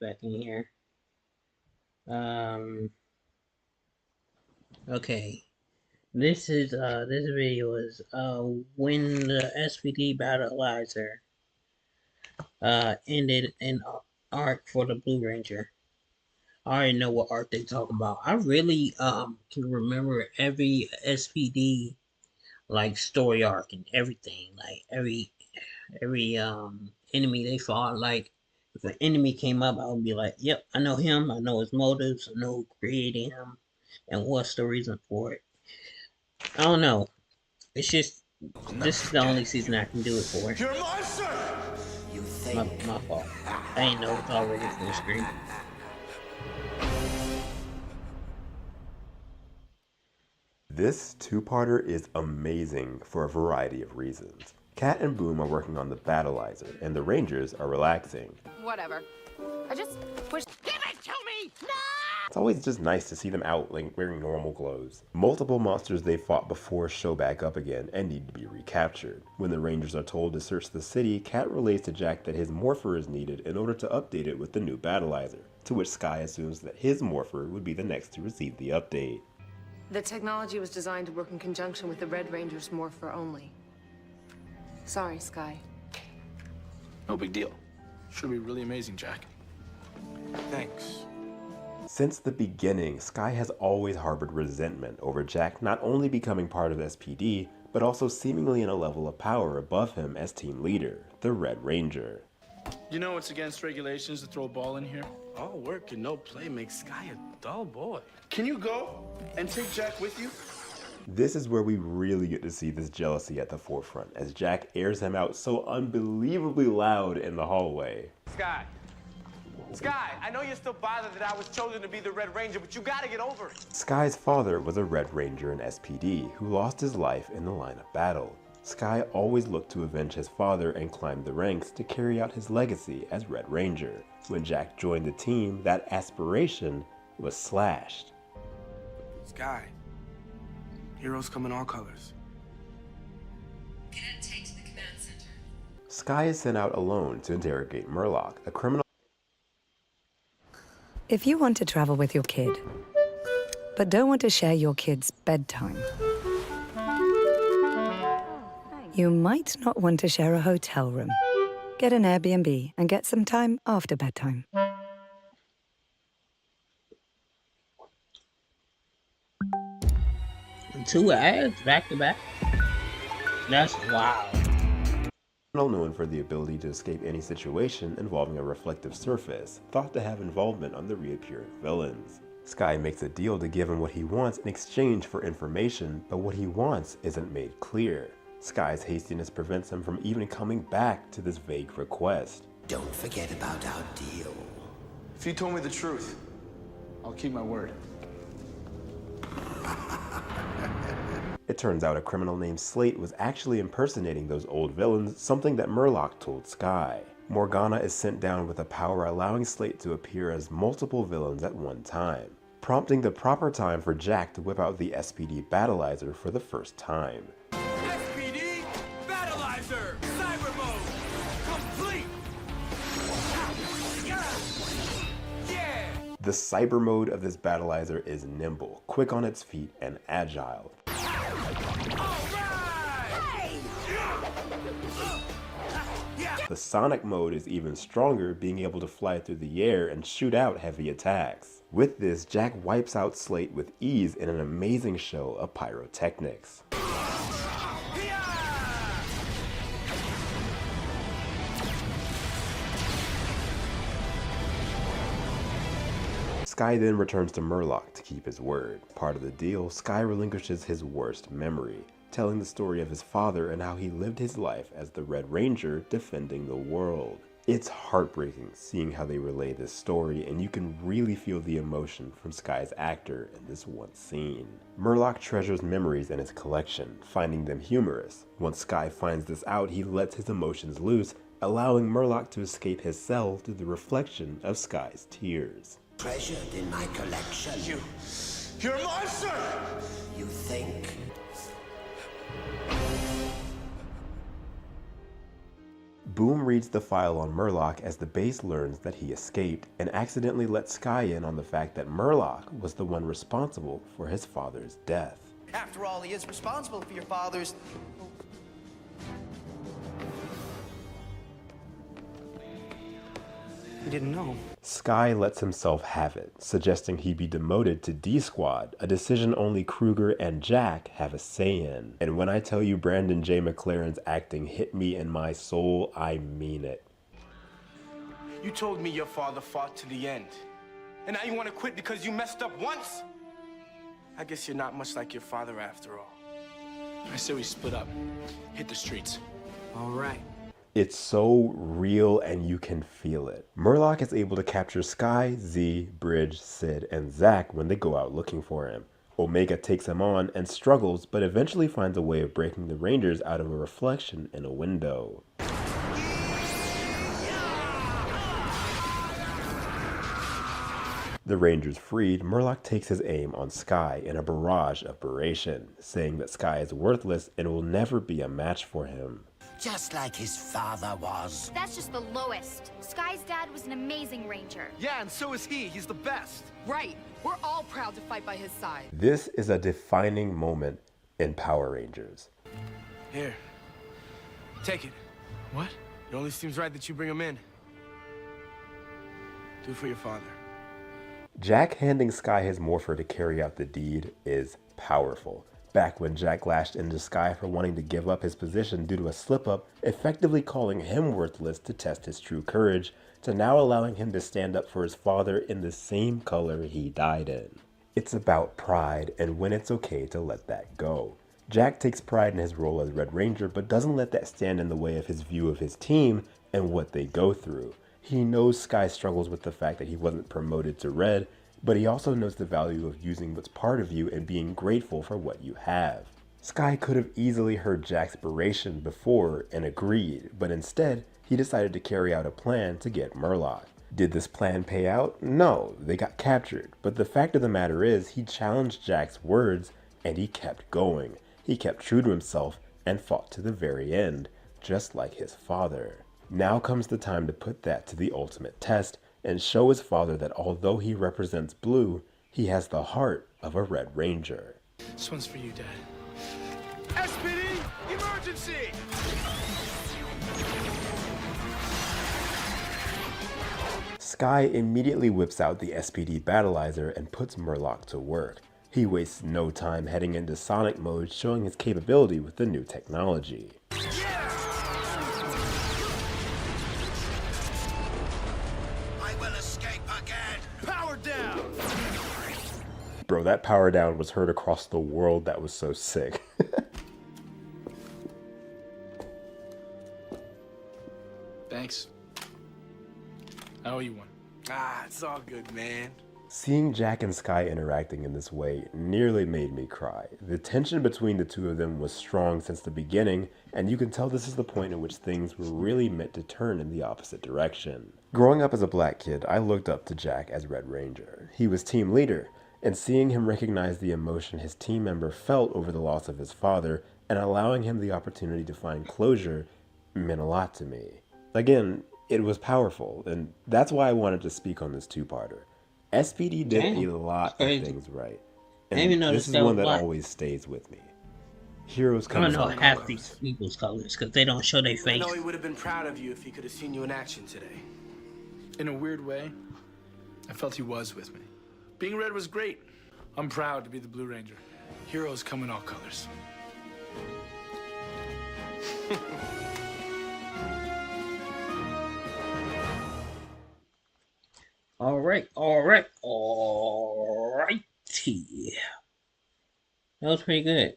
back in here. Um, okay. This video is when the SPD Battlizer ended an arc for the Blue Ranger. I already know what arc they talk about. I really can remember every SPD like story arc and everything. Like every enemy they fought. Like if an enemy came up, I would be like, "Yep, I know him. I know his motives. I know who created him, and what's the reason for it." I don't know. It's just this is the only season I can do it for. You're a monster! You think? My fault. I ain't know it's already full screen. This two-parter is amazing for a variety of reasons. Cat and Boom are working on the Battlizer, and the Rangers are relaxing. Whatever. I just wish. Give it to me! No! It's always just nice to see them out like wearing normal clothes. Multiple monsters they fought before show back up again and need to be recaptured. When the Rangers are told to search the city, Cat relays to Jack that his morpher is needed in order to update it with the new Battlizer, to which Sky assumes that his morpher would be the next to receive the update. The technology was designed to work in conjunction with the Red Ranger's morpher only. Sorry, Sky. No big deal. Should be really amazing, Jack. Thanks. Since the beginning, Sky has always harbored resentment over Jack not only becoming part of SPD, but also seemingly in a level of power above him as team leader, the Red Ranger. You know it's against regulations to throw a ball in here? All work and no play makes Sky a dull boy. Can you go and take Jack with you? This is where we really get to see this jealousy at the forefront, as Jack airs him out so unbelievably loud in the hallway. Sky. Sky, I know you're still bothered that I was chosen to be the Red Ranger, but you gotta get over it. Sky's father was a Red Ranger in SPD who lost his life in the line of battle. Sky always looked to avenge his father and climbed the ranks to carry out his legacy as Red Ranger. When Jack joined the team, that aspiration was slashed. Sky, heroes come in all colors. Cadet, take to the command center. Sky is sent out alone to interrogate Murloc, a criminal. If you want to travel with your kid, but don't want to share your kid's bedtime, you might not want to share a hotel room. Get an Airbnb and get some time after bedtime. 2 ads back to back. That's wild. Known for the ability to escape any situation involving a reflective surface, thought to have involvement on the reappearing villains. Sky makes a deal to give him what he wants in exchange for information, but what he wants isn't made clear. Sky's hastiness prevents him from even coming back to this vague request. Don't forget about our deal. If you told me the truth, I'll keep my word. It turns out a criminal named Slate was actually impersonating those old villains, something that Murloc told Sky. Morgana is sent down with a power allowing Slate to appear as multiple villains at one time, prompting the proper time for Jack to whip out the SPD Battlizer for the first time. SPD Battlizer! Cyber mode! Complete! Yeah! The cyber mode of this Battlizer is nimble, quick on its feet, and agile. The sonic mode is even stronger, being able to fly through the air and shoot out heavy attacks. With this, Jack wipes out Slate with ease in an amazing show of pyrotechnics. Sky then returns to Murloc to keep his word. Part of the deal, Sky relinquishes his worst memory, telling the story of his father and how he lived his life as the Red Ranger defending the world. It's heartbreaking seeing how they relay this story, and you can really feel the emotion from Sky's actor in this one scene. Murloc treasures memories in his collection, finding them humorous. Once Sky finds this out, he lets his emotions loose, allowing Murloc to escape his cell through the reflection of Sky's tears. Treasured in my collection. You're a monster! You think? Boom reads the file on Murloc as the base learns that he escaped and accidentally lets Sky in on the fact that Murloc was the one responsible for his father's death. After all, he is responsible for your father's... You didn't know. Sky lets himself have it, suggesting he be demoted to D Squad, a decision only Kruger and Jack have a say in. And when I tell you Brandon J. McLaren's acting hit me in my soul, I mean it. You told me your father fought to the end. And now you want to quit because you messed up once? I guess you're not much like your father after all. I say we split up. Hit the streets. All right. It's so real and you can feel it. Murloc is able to capture Sky, Z, Bridge, Sid, and Zack when they go out looking for him. Omega takes him on and struggles, but eventually finds a way of breaking the Rangers out of a reflection in a window. The Rangers freed, Murloc takes his aim on Sky in a barrage of beration, saying that Sky is worthless and will never be a match for him. Just like his father was. That's just the lowest. Sky's dad was an amazing ranger. Yeah, and so is he. He's the best. Right. We're all proud to fight by his side. This is a defining moment in Power Rangers. Here. Take it. What? It only seems right that you bring him in. Do it for your father. Jack handing Sky his morpher to carry out the deed is powerful. Back when Jack lashed into Sky for wanting to give up his position due to a slip-up, effectively calling him worthless to test his true courage, to now allowing him to stand up for his father in the same color he died in. It's about pride and when it's okay to let that go. Jack takes pride in his role as Red Ranger, but doesn't let that stand in the way of his view of his team and what they go through. He knows Sky struggles with the fact that he wasn't promoted to Red, but he also knows the value of using what's part of you and being grateful for what you have. Sky could have easily heard Jack's beration before and agreed, but instead, he decided to carry out a plan to get Murloc. Did this plan pay out? No, they got captured, but the fact of the matter is, he challenged Jack's words and he kept going. He kept true to himself and fought to the very end, just like his father. Now comes the time to put that to the ultimate test and show his father that although he represents blue, he has the heart of a Red Ranger. This one's for you, Dad. SPD, emergency! Sky immediately whips out the SPD Battlizer and puts Murloc to work. He wastes no time heading into Sonic mode, showing his capability with the new technology. Bro, that power down was heard across the world. That was so sick. Thanks. I owe you one. Ah, it's all good, man. Seeing Jack and Sky interacting in this way nearly made me cry. The tension between the two of them was strong since the beginning, and you can tell this is the point at which things were really meant to turn in the opposite direction. Growing up as a black kid, I looked up to Jack as Red Ranger. He was team leader, and seeing him recognize the emotion his team member felt over the loss of his father and allowing him the opportunity to find closure meant a lot to me. Again, it was powerful, and that's why I wanted to speak on this two-parter. SPD did a lot of things right, and this is one that always stays with me. Heroes come I don't know from half these people's colors because they don't show their face. I know he would have been proud of you if he could have seen you in action today. In a weird way, I felt he was with me. Being red was great. I'm proud to be the Blue Ranger. Heroes come in all colors. Alrighty. That was pretty good.